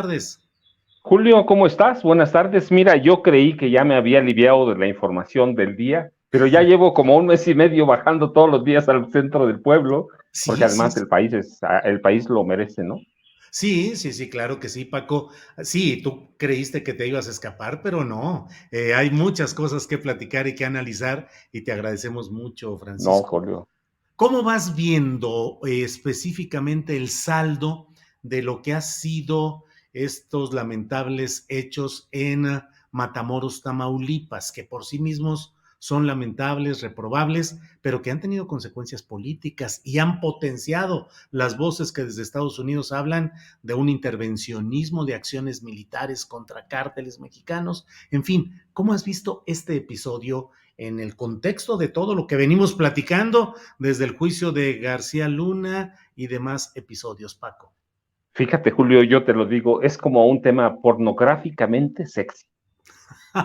Tardes. Julio, ¿cómo estás? Buenas tardes. Mira, yo creí que ya me había aliviado de la información del día, pero ya llevo como un mes y medio bajando todos los días al centro del pueblo, porque Sí, sí, además el país lo merece, ¿no? sí, sí, sí, claro que sí, Paco. Sí, tú creíste que te ibas a escapar, pero no. Hay muchas cosas que platicar y que analizar y te agradecemos mucho, No, Francisco. Julio. ¿Cómo vas viendo específicamente el saldo de lo que ha sido estos lamentables hechos en Matamoros, Tamaulipas, que por sí mismos son lamentables, reprobables, pero que han tenido consecuencias políticas y han potenciado las voces que desde Estados Unidos hablan de un intervencionismo de acciones militares contra cárteles mexicanos? En fin, ¿cómo has visto este episodio en el contexto de todo lo que venimos platicando desde el juicio de García Luna y demás episodios, Paco? Fíjate, Julio, yo te lo digo, es como un tema pornográficamente sexy.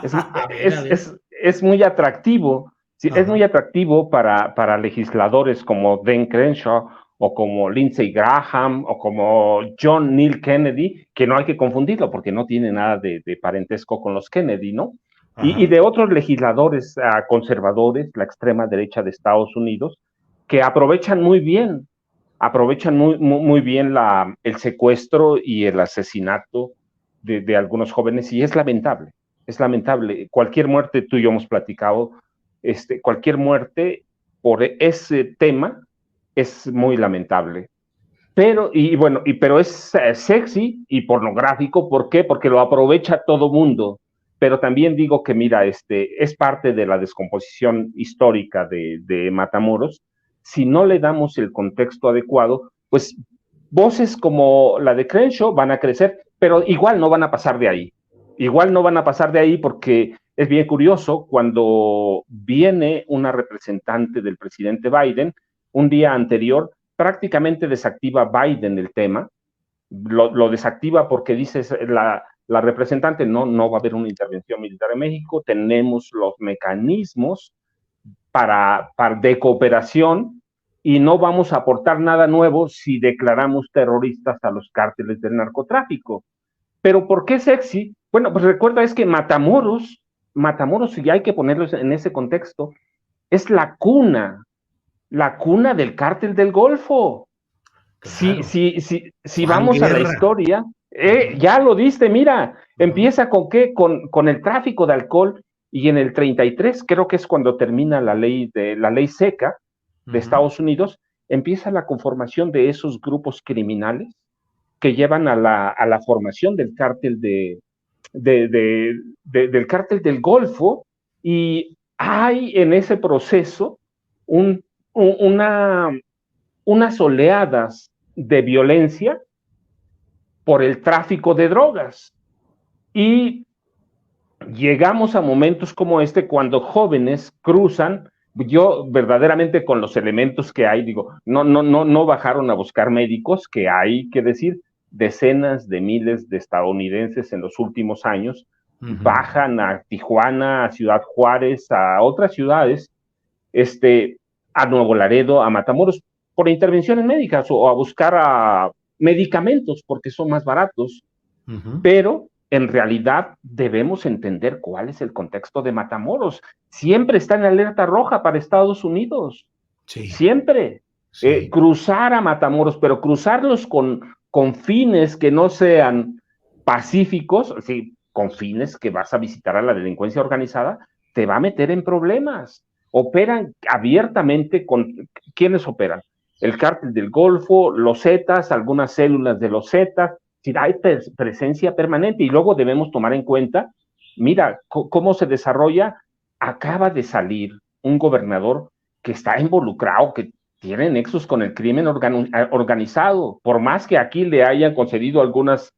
Es, A ver, a es, ver. es, es muy atractivo, sí, es Ajá, muy atractivo para legisladores como Dan Crenshaw o como Lindsey Graham o como John Neil Kennedy, que no hay que confundirlo porque no tiene nada de parentesco con los Kennedy, ¿no? Y ajá. de otros legisladores conservadores, la extrema derecha de Estados Unidos, que aprovechan muy bien el secuestro y el asesinato de algunos jóvenes y es lamentable. Es lamentable. Cualquier muerte, tú y yo hemos platicado, cualquier muerte por ese tema es muy lamentable. Pero, y bueno, pero es sexy y pornográfico. ¿Por qué? Porque lo aprovecha todo mundo. Pero también digo que, mira, es parte de la descomposición histórica de Matamoros. Si no le damos el contexto adecuado, pues voces como la de Crenshaw van a crecer, pero igual no van a pasar de ahí. Igual no van a pasar de ahí porque es bien curioso cuando viene una representante del presidente Biden un día anterior, prácticamente desactiva Biden el tema, lo desactiva porque dice la representante, no va a haber una intervención militar en México, tenemos los mecanismos de cooperación y no vamos a aportar nada nuevo si declaramos terroristas a los cárteles del narcotráfico. Pero ¿por qué sexy? Bueno, pues recuerda es que Matamoros, y hay que ponerlos en ese contexto, es la cuna del cártel del Golfo. Claro. Si Juan vamos a la Guerra. historia, Ajá, ya lo diste, mira, ajá, empieza con qué, con el tráfico de alcohol y en el 33 creo que es cuando termina la ley seca de ajá. Estados Unidos, empieza la conformación de esos grupos criminales que llevan a la formación del cártel del cártel del Golfo y hay en ese proceso un, una, unas oleadas de violencia por el tráfico de drogas. Y llegamos a momentos como este cuando jóvenes cruzan, yo verdaderamente con los elementos que hay, digo, no bajaron a buscar médicos, que hay que decir, decenas de miles de estadounidenses en los últimos años Ujú. bajan a Tijuana, a Ciudad Juárez, a otras ciudades, este, a Nuevo Laredo, a Matamoros, por intervenciones médicas o a buscar medicamentos porque son más baratos, Ujú. pero en realidad debemos entender cuál es el contexto de Matamoros. Siempre está en alerta roja para Estados Unidos, Sí, siempre. sí. Cruzar a Matamoros, pero cruzarlos con fines que no sean pacíficos, sí, con fines que vas a visitar a la delincuencia organizada, te va a meter en problemas. Operan abiertamente con... ¿Quiénes operan? El cártel del Golfo, los Zetas, algunas células de los Zetas, si hay presencia permanente y luego debemos tomar en cuenta, mira, cómo se desarrolla, acaba de salir un gobernador que está involucrado, que tiene nexos con el crimen organizado, por más que aquí le hayan concedido algunas,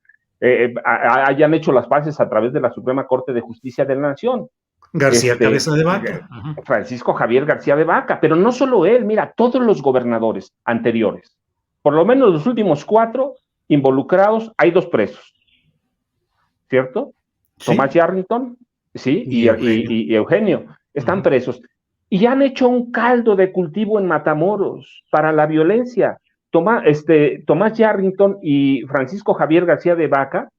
hayan hecho las paces a través de la Suprema Corte de Justicia de la Nación, García este, Cabeza de Vaca. Ajá. Francisco Javier García de Vaca, pero no solo él, mira, todos los gobernadores anteriores, por lo menos los últimos 4 involucrados, hay 2 presos, ¿cierto? Tomás Sí. Yarrington, sí, Y Eugenio. y Eugenio, están Ujú. presos. Y han hecho un caldo de cultivo en Matamoros para la violencia. Tomás Yarrington y Francisco Javier García de Vaca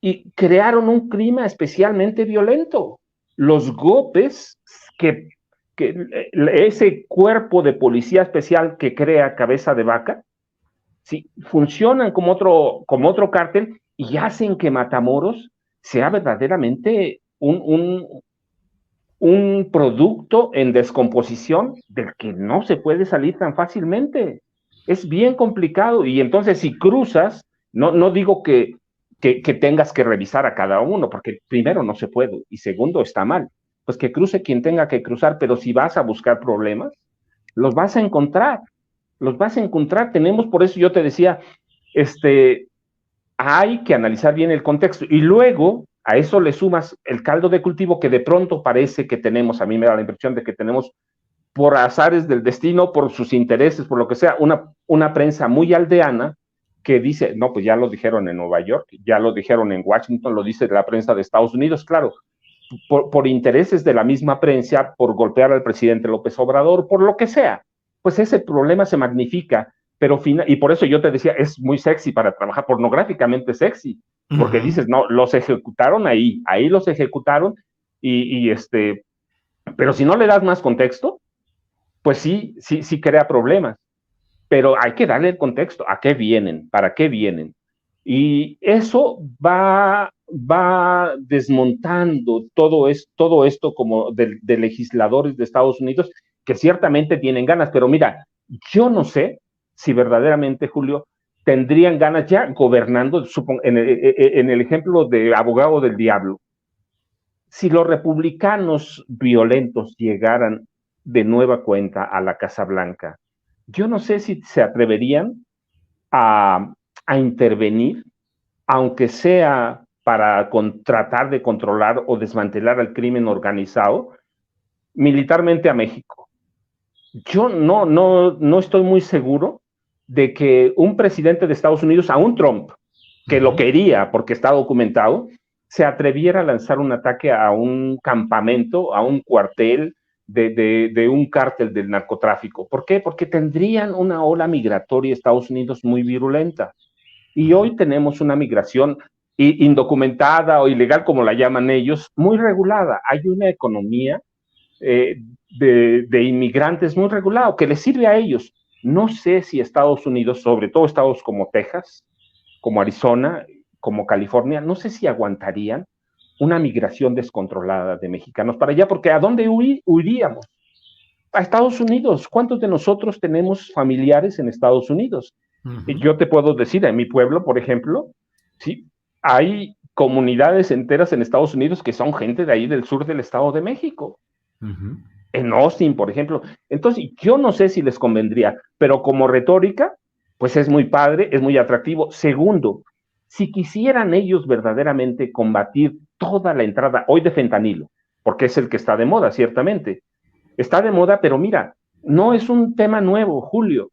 y crearon un clima especialmente violento. Los golpes que ese cuerpo de policía especial que crea Cabeza de Vaca, sí, funcionan como otro cártel y hacen que Matamoros sea verdaderamente un producto en descomposición del que no se puede salir tan fácilmente. Es bien complicado y entonces si cruzas, no digo que tengas que revisar a cada uno, porque primero no se puede y segundo está mal, pues que cruce quien tenga que cruzar, pero si vas a buscar problemas, los vas a encontrar, tenemos, por eso yo te decía, hay que analizar bien el contexto y luego a eso le sumas el caldo de cultivo que de pronto parece que tenemos, a mí me da la impresión de que tenemos por azares del destino, por sus intereses, por lo que sea, una prensa muy aldeana que dice, no, pues ya lo dijeron en Nueva York, ya lo dijeron en Washington, lo dice la prensa de Estados Unidos, claro, por intereses de la misma prensa, por golpear al presidente López Obrador, por lo que sea, pues ese problema se magnifica, pero y por eso yo te decía, es muy sexy para trabajar, pornográficamente sexy, porque dices, no, los ejecutaron ahí los ejecutaron, pero si no le das más contexto, pues sí crea problemas, pero hay que darle el contexto, a qué vienen, para qué vienen, y eso va desmontando todo esto como de legisladores de Estados Unidos que ciertamente tienen ganas, pero mira, yo no sé si verdaderamente, Julio, tendrían ganas ya gobernando, en el ejemplo de abogado del diablo, si los republicanos violentos llegaran de nueva cuenta a la Casa Blanca, yo no sé si se atreverían a intervenir, aunque sea para tratar de controlar o desmantelar al crimen organizado militarmente a México. Yo no estoy muy seguro de que un presidente de Estados Unidos, aún Trump, que lo quería porque está documentado, se atreviera a lanzar un ataque a un campamento, a un cuartel de un cártel del narcotráfico. ¿Por qué? Porque tendrían una ola migratoria a Estados Unidos muy virulenta. Y hoy tenemos una migración indocumentada o ilegal, como la llaman ellos, muy regulada. Hay una economía de inmigrantes muy regulado que les sirve a ellos. No sé si Estados Unidos, sobre todo estados como Texas, como Arizona, como California, no sé si aguantarían una migración descontrolada de mexicanos para allá, porque ¿a dónde huiríamos? A Estados Unidos. ¿Cuántos de nosotros tenemos familiares en Estados Unidos? Yo te puedo decir, en mi pueblo, por ejemplo, sí, hay comunidades enteras en Estados Unidos que son gente de ahí del sur del Estado de México. En Austin, por ejemplo. Entonces, yo no sé si les convendría, pero como retórica, pues es muy padre, es muy atractivo. Segundo, si quisieran ellos verdaderamente combatir toda la entrada hoy de fentanilo, porque es el que está de moda, ciertamente. Está de moda, pero mira, no es un tema nuevo, Julio.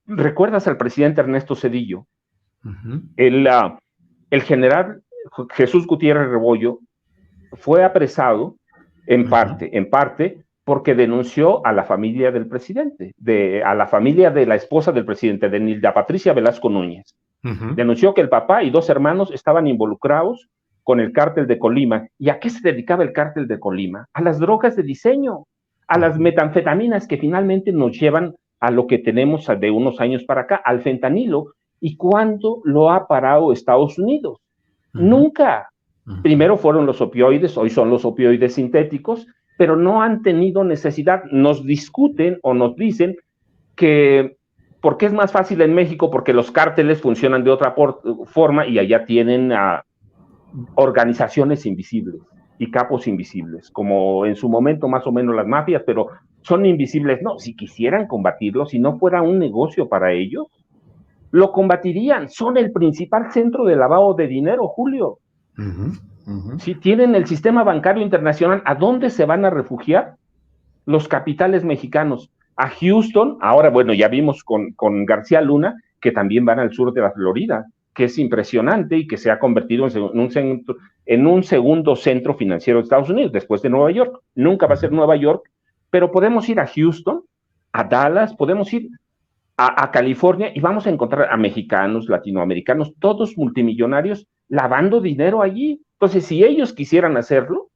¿Recuerdas al presidente Ernesto Zedillo? El general Jesús Gutiérrez Rebollo fue apresado en parte porque denunció a la familia del presidente, a la familia de la esposa del presidente, de Nilda Patricia Velasco Núñez. Denunció que el papá y 2 hermanos estaban involucrados con el cártel de Colima. ¿Y a qué se dedicaba el cártel de Colima? A las drogas de diseño, a las metanfetaminas que finalmente nos llevan a lo que tenemos de unos años para acá, al fentanilo. ¿Y cuándo lo ha parado Estados Unidos? Nunca. Primero fueron los opioides, hoy son los opioides sintéticos, pero no han tenido necesidad. Nos discuten o nos dicen que ¿por qué es más fácil en México? Porque los cárteles funcionan de otra forma y allá tienen organizaciones invisibles y capos invisibles, como en su momento más o menos las mafias, pero son invisibles. No, si quisieran combatirlo, si no fuera un negocio para ellos, lo combatirían. Son el principal centro de lavado de dinero, Julio. Si tienen el sistema bancario internacional, ¿a dónde se van a refugiar los capitales mexicanos? A Houston, ahora bueno, ya vimos con García Luna, que también van al sur de la Florida, que es impresionante y que se ha convertido en un segundo centro financiero de Estados Unidos, después de Nueva York. Nunca va a ser Nueva York, pero podemos ir a Houston, a Dallas, podemos ir a California y vamos a encontrar a mexicanos, latinoamericanos, todos multimillonarios lavando dinero allí. Entonces, si ellos quisieran hacerlo,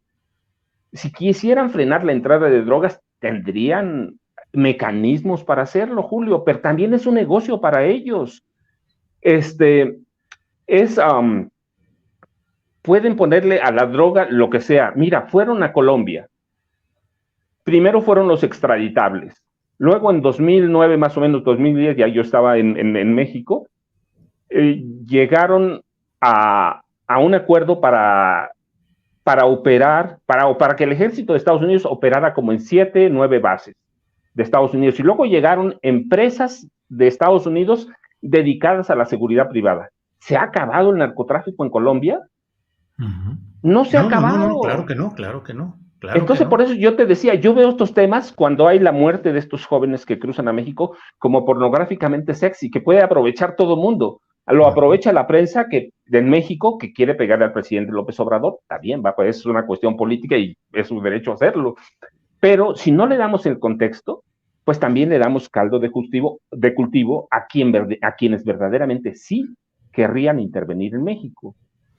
si quisieran frenar la entrada de drogas, tendrían mecanismos para hacerlo, Julio, pero también es un negocio para ellos. Este, es, pueden ponerle a la droga lo que sea. Mira, fueron a Colombia. Primero fueron los extraditables. Luego en 2009, más o menos 2010, ya yo estaba en México, llegaron a un acuerdo para operar, para que el ejército de Estados Unidos operara como en 7, 9 bases de Estados Unidos. Y luego llegaron empresas de Estados Unidos dedicadas a la seguridad privada. ¿Se ha acabado el narcotráfico en Colombia? Uh-huh. No se ha No, no, no, no, acabado. claro que no, claro que no, claro que Entonces, no. por eso yo te decía, yo veo estos temas cuando hay la muerte de estos jóvenes que cruzan a México como pornográficamente sexy, que puede aprovechar todo el mundo. Lo Uh-huh. aprovecha la prensa que de México que quiere pegarle al presidente López Obrador. Está bien, va, pues es una cuestión política y es su derecho a hacerlo. Pero si no le damos el contexto, pues también le damos caldo de cultivo a quienes verdaderamente sí querrían intervenir en México.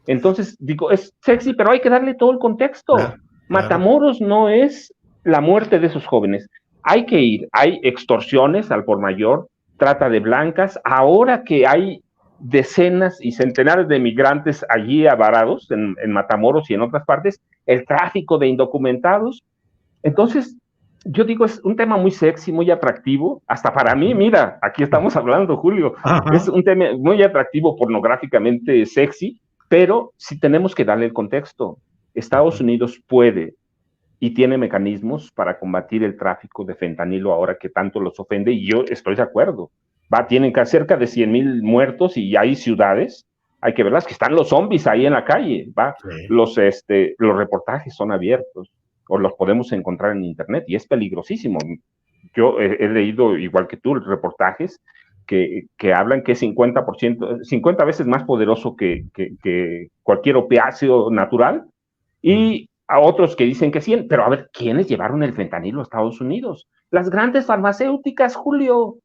Entonces, digo, es sexy, pero hay que darle todo el Claro, contexto. claro. Matamoros no es la muerte de esos jóvenes. Hay que ir, hay extorsiones al por mayor, trata de blancas. Ahora que hay decenas y centenares de migrantes allí avarados en Matamoros y en otras partes, el tráfico de indocumentados. Entonces, yo digo, es un tema muy sexy, muy atractivo, hasta para mí, Uh-huh. mira, aquí estamos hablando, Julio, es Ajá. un tema muy atractivo, pornográficamente sexy, pero sí tenemos que darle el contexto. Estados Uh-huh. Unidos puede y tiene mecanismos para combatir el tráfico de fentanilo ahora que tanto los ofende, y yo estoy de acuerdo. Tienen cerca de 100,000 muertos y hay ciudades, hay que verlas, que están los zombies ahí en la calle, Sí. los reportajes son abiertos o los podemos encontrar en internet y es peligrosísimo. Yo he leído, igual que tú, reportajes que hablan que es 50%, 50 veces más poderoso que cualquier opiáceo natural, Uh-huh. y a otros que dicen que 100, pero a ver, ¿quiénes llevaron el fentanilo a Estados Unidos? Las grandes farmacéuticas, Julio.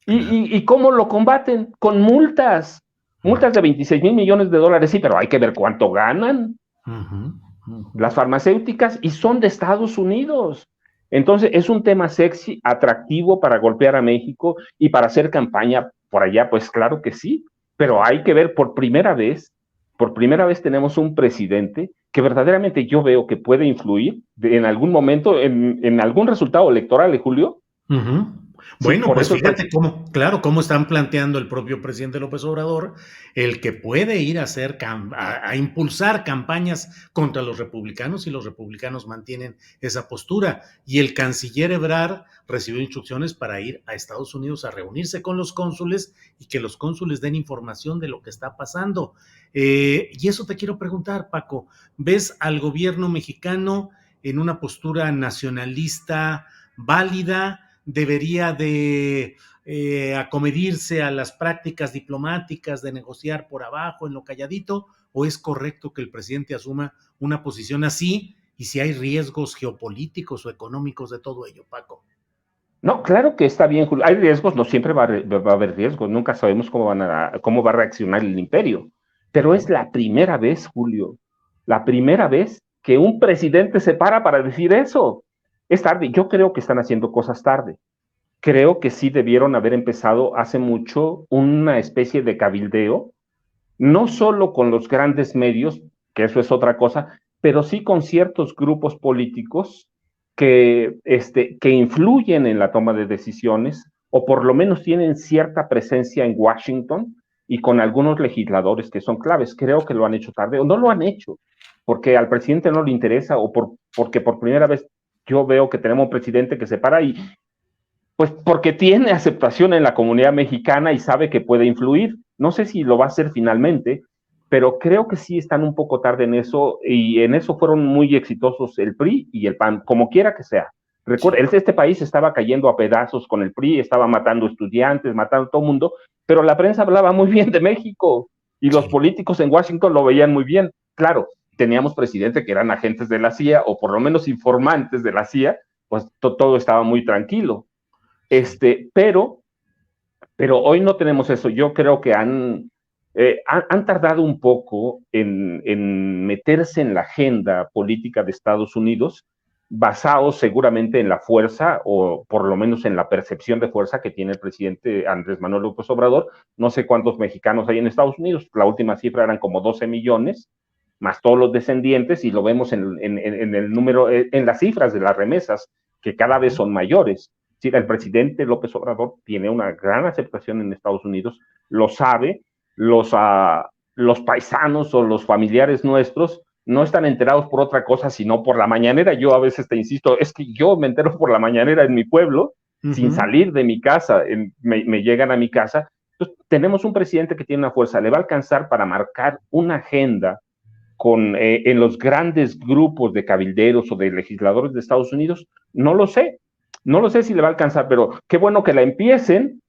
Claro. ¿Y cómo lo combaten? Con multas. Multas de 26 mil millones de dólares, sí, pero hay que ver cuánto ganan Uh-huh. Uh-huh. las farmacéuticas y son de Estados Unidos. Entonces, es un tema sexy, atractivo para golpear a México y para hacer campaña por allá, pues claro que sí, pero hay que ver por primera vez tenemos un presidente que verdaderamente yo veo que puede influir en algún momento en algún resultado electoral, ¿eh, Julio? Ujú. Sí, Bueno, por pues eso estoy. fíjate cómo, claro, cómo están planteando el propio presidente López Obrador, el que puede ir a hacer, a impulsar campañas contra los republicanos y los republicanos mantienen esa postura. Y el canciller Ebrard recibió instrucciones para ir a Estados Unidos a reunirse con los cónsules y que los cónsules den información de lo que está pasando. Y eso te quiero preguntar, Paco, ¿ves al gobierno mexicano en una postura nacionalista válida? Debería de acomedirse a las prácticas diplomáticas de negociar por abajo en lo calladito, o es correcto que el presidente asuma una posición así y si hay riesgos geopolíticos o económicos de todo ello, Paco? No, claro que está bien, Julio. Hay riesgos, no siempre va a haber riesgos, nunca sabemos cómo va a reaccionar el imperio. Pero es Uh-huh. la primera vez, Julio, la primera vez que un presidente se para decir eso. Es tarde, yo creo que están haciendo cosas tarde. Creo que sí debieron haber empezado hace mucho una especie de cabildeo, no solo con los grandes medios, que eso es otra cosa, pero sí con ciertos grupos políticos que influyen en la toma de decisiones o por lo menos tienen cierta presencia en Washington y con algunos legisladores que son claves. Creo que lo han hecho tarde o no lo han hecho porque al presidente no le interesa o porque por primera vez yo veo que tenemos un presidente que se para y pues porque tiene aceptación en la comunidad mexicana y sabe que puede influir. No sé si lo va a hacer finalmente, pero creo que sí están un poco tarde en eso y en eso fueron muy exitosos el PRI y el PAN, como quiera que sea. Recuerda, Sí, este país estaba cayendo a pedazos con el PRI, estaba matando estudiantes, matando a todo el mundo, pero la prensa hablaba muy bien de México y los sí, políticos en Washington lo veían muy bien. Claro, teníamos presidentes que eran agentes de la CIA o por lo menos informantes de la CIA, pues todo estaba muy tranquilo. sí. Pero Pero hoy no tenemos eso. Yo creo que han tardado un poco en meterse en la agenda política de Estados Unidos, basados seguramente en la fuerza, o por lo menos en la percepción de fuerza que tiene el presidente Andrés Manuel López Obrador. No sé cuántos mexicanos hay en Estados Unidos, la última cifra eran como 12 millones, más todos los descendientes, y lo vemos en el número, en las cifras de las remesas, que cada vez son mayores. Sí, el presidente López Obrador tiene una gran aceptación en Estados Unidos, lo sabe, los paisanos o los familiares nuestros no están enterados por otra cosa, sino por la mañanera. Yo a veces te insisto, es que yo me entero por la mañanera en mi pueblo, sin salir de mi casa, me llegan a mi casa. Entonces, tenemos un presidente que tiene una fuerza, le va a alcanzar para marcar una agenda en los grandes grupos de cabilderos o de legisladores de Estados Unidos. No lo sé si le va a alcanzar, pero qué bueno que la empiecen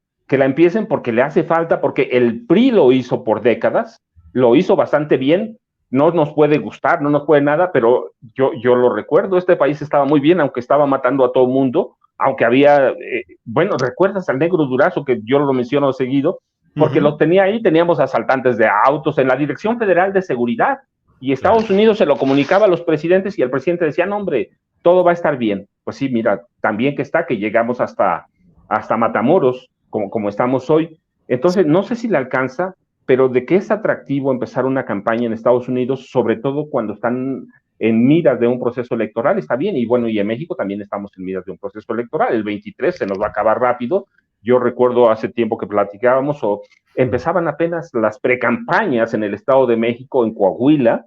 porque le hace falta, porque el PRI lo hizo por décadas, lo hizo bastante bien, no nos puede gustar, no nos puede nada, pero yo lo recuerdo, este país estaba muy bien, aunque estaba matando a todo mundo, aunque había, bueno, recuerdas al negro Durazo, que yo lo menciono seguido, porque lo tenía ahí, teníamos asaltantes de autos en la Dirección Federal de Seguridad, y Estados Unidos se lo comunicaba a los presidentes, y el presidente decía, no, hombre, todo va a estar bien. Pues sí, mira, también que está, que llegamos hasta Matamoros, como estamos hoy. Entonces, no sé si le alcanza, pero de que es atractivo empezar una campaña en Estados Unidos, sobre todo cuando están en miras de un proceso electoral, está bien. Y bueno, y en México también estamos en miras de un proceso electoral. El 23 se nos va a acabar rápido. Yo recuerdo hace tiempo que platicábamos o empezaban apenas las precampañas en el Estado de México, en Coahuila,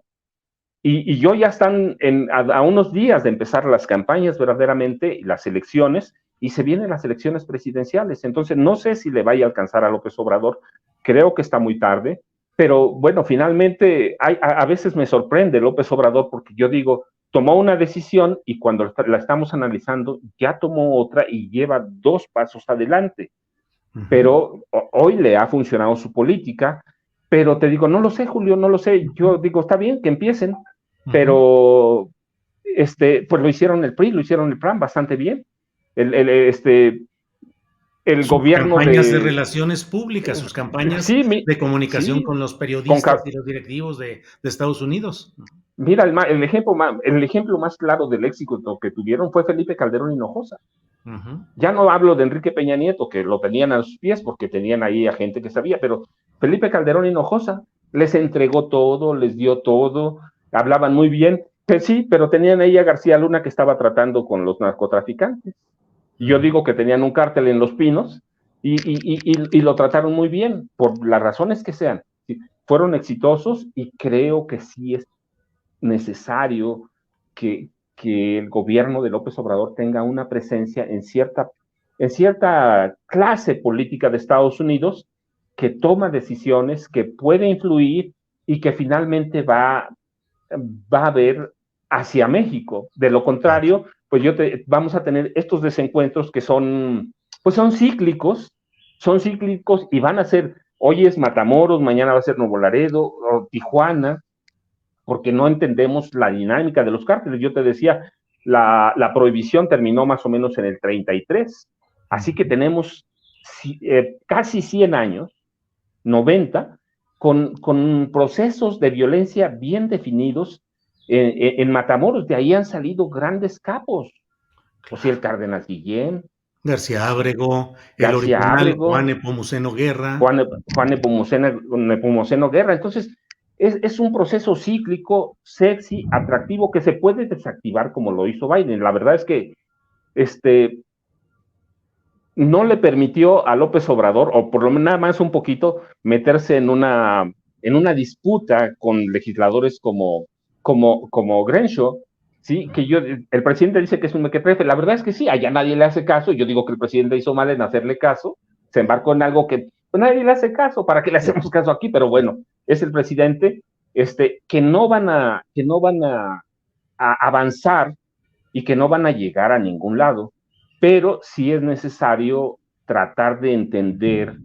y yo ya están a unos días de empezar las campañas verdaderamente, las elecciones, y se vienen las elecciones presidenciales. Entonces, no sé si le vaya a alcanzar a López Obrador, creo que está muy tarde, pero bueno, finalmente a veces me sorprende López Obrador porque yo digo, tomó una decisión y cuando la estamos analizando, ya tomó otra y lleva 2 pasos adelante. Pero hoy le ha funcionado su política, pero te digo, no lo sé, Julio, no lo sé. Yo digo, está bien que empiecen, pero pues lo hicieron el PRI, lo hicieron el PRAN bastante bien. El sus gobierno campañas de relaciones públicas, sus campañas sí, de comunicación sí, con los con, periodistas y los directivos de Estados Unidos. mira, el ejemplo más claro del éxito que tuvieron fue Felipe Calderón Hinojosa. Ya no hablo de Enrique Peña Nieto, que lo tenían a sus pies porque tenían ahí a gente que sabía, pero Felipe Calderón Hinojosa les entregó todo, les dio todo, hablaban muy bien, que sí, pero tenían ahí a García Luna que estaba tratando con los narcotraficantes. Yo digo que tenían un cártel en Los Pinos y lo trataron muy bien, por las razones que sean. Fueron exitosos y creo que sí es necesario que el gobierno de López Obrador tenga una presencia en cierta clase política de Estados Unidos que toma decisiones, que puede influir y que finalmente va a ver hacia México. De lo contrario, pues vamos a tener estos desencuentros que pues son cíclicos y van a ser, hoy es Matamoros, mañana va a ser Nuevo Laredo o Tijuana, porque no entendemos la dinámica de los cárteles. Yo te decía, la prohibición terminó más o menos en el 33, así que tenemos casi 100 años, 90, con procesos de violencia bien definidos. En Matamoros, de ahí han salido grandes capos, o sea, el Cárdenas Guillén, García Ábrego, el García original Juan Ábrego, Nepomuceno Guerra. Juan Nepomuceno Guerra. Entonces, es un proceso cíclico, sexy, atractivo, que se puede desactivar como lo hizo Biden. La verdad es que no le permitió a López Obrador, o por lo menos nada más un poquito, meterse en una disputa con legisladores como Grenshaw, sí, que el presidente dice que es un mequetrefe. La verdad es que sí, allá nadie le hace caso. Yo digo que el presidente hizo mal en hacerle caso, se embarcó en algo que pues, nadie le hace caso. ¿Para qué le hacemos caso aquí? Pero bueno, es el presidente que no van a avanzar y que no van a llegar a ningún lado, pero sí es necesario tratar de entender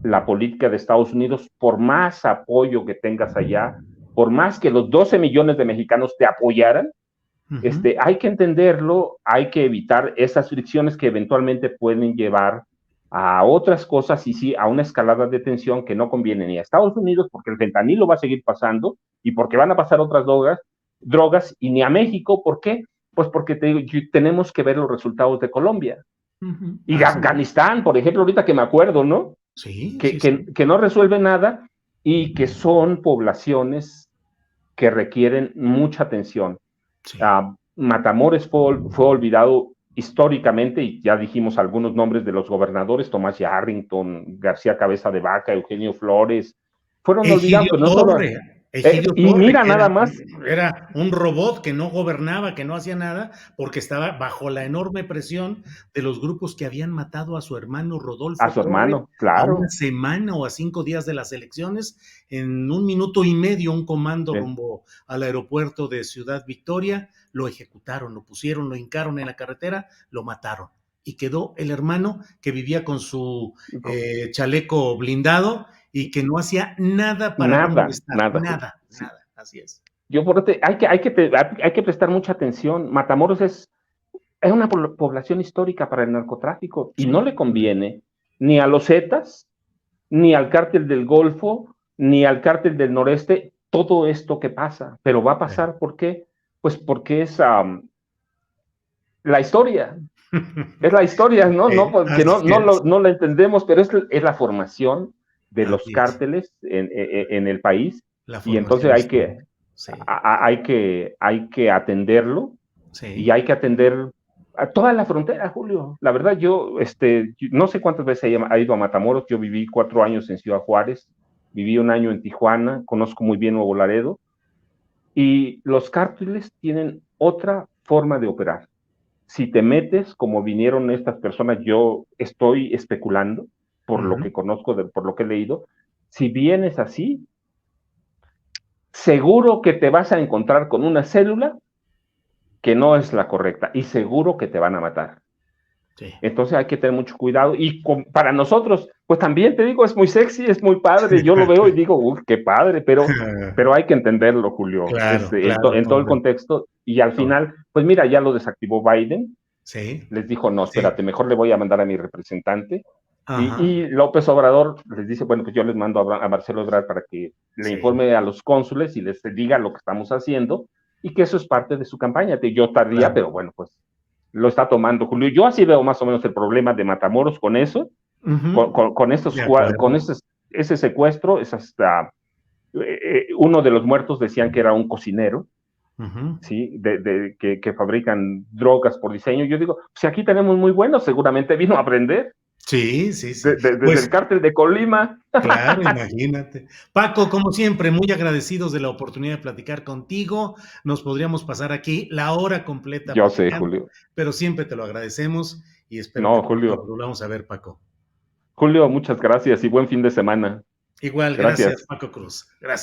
la política de Estados Unidos, por más apoyo que tengas allá, por más que los 12 millones de mexicanos te apoyaran, hay que entenderlo, hay que evitar esas fricciones que eventualmente pueden llevar a otras cosas y sí a una escalada de tensión que no conviene ni a Estados Unidos porque el fentanilo va a seguir pasando y porque van a pasar otras drogas y ni a México. ¿Por qué? Pues porque tenemos que ver los resultados de Colombia. Y Afganistán, por ejemplo, ahorita que me acuerdo, ¿no? Sí, Que, sí, sí. que no resuelve nada y que son poblaciones que requieren mucha atención. Sí. Matamoros fue olvidado históricamente, y ya dijimos algunos nombres de los gobernadores: Tomás Yarrington, García Cabeza de Vaca, Eugenio Flores, fueron olvidados, pero no solo. Egidio Y Torre, mira que nada más. era un robot que no gobernaba, que no hacía nada, porque estaba bajo la enorme presión de los grupos que habían matado a su hermano A Rodolfo su Torre hermano, a una claro. semana o a 5 días de las elecciones. En 1 minuto y medio, un comando Sí. rumbo al aeropuerto de Ciudad Victoria, lo ejecutaron, lo pusieron, lo hincaron en la carretera, lo mataron. Y quedó el hermano que vivía con su chaleco blindado y que no hacía nada para no Nada, molestar, nada, Julio. nada, Sí. nada, así es. Yo hay que prestar mucha atención. Matamoros es una población histórica para el narcotráfico y no Sí, le conviene ni a los Zetas, ni al cártel del Golfo, ni al cártel del Noreste todo esto que pasa, pero va a pasar. ¿Por qué? Pues porque es la historia. Es la historia, ¿no? No, porque así es, no la entendemos, pero es la formación de los así es, cárteles en el país, la y entonces formación histórica, sí, hay que atenderlo, y sí. hay que atender a toda la frontera, Julio. La verdad, yo no sé cuántas veces ha ido a Matamoros. Yo viví 4 años en Ciudad Juárez, viví 1 año en Tijuana, conozco muy bien Nuevo Laredo, y los cárteles tienen otra forma de operar. Si te metes, como vinieron estas personas, yo estoy especulando por lo Ujú. que conozco, por lo que he leído. Si vienes así, seguro que te vas a encontrar con una célula que no es la correcta y seguro que te van a matar. Sí. Entonces hay que tener mucho cuidado, y para nosotros, pues también te digo, es muy sexy, es muy padre. Yo lo veo y digo, uff, qué padre, pero hay que entenderlo, Julio, Claro, claro, en todo el contexto. Y al todo. final, pues mira, ya lo desactivó Biden. Sí, Les dijo, no, sí, espérate, mejor le voy a mandar a mi representante. ajá, Y López Obrador les dice, bueno, pues yo les mando a Marcelo Ebrard para que le sí, informe a los cónsules y les diga lo que estamos haciendo, y que eso es parte de su campaña. Yo tardía, claro. pero bueno, pues lo está tomando, Julio. Yo así veo más o menos el problema de Matamoros con eso, Ujú. De con acuerdo. ese secuestro. Es hasta uno de los muertos decían que era un cocinero, Ujú. ¿sí? Que fabrican drogas por diseño. Yo digo, si aquí tenemos muy buenos, seguramente vino a aprender Sí, sí, sí. desde Pues el cártel de Colima. claro, imagínate. Paco, como siempre, muy agradecidos de la oportunidad de platicar contigo. Nos podríamos pasar aquí la hora completa Yo sé, platicando, Julio. pero siempre te lo agradecemos y espero que No, pronto nos Julio. volvamos a ver, Paco. Julio, muchas gracias y buen fin de semana. Igual, gracias, Gracias. Paco Cruz. Gracias.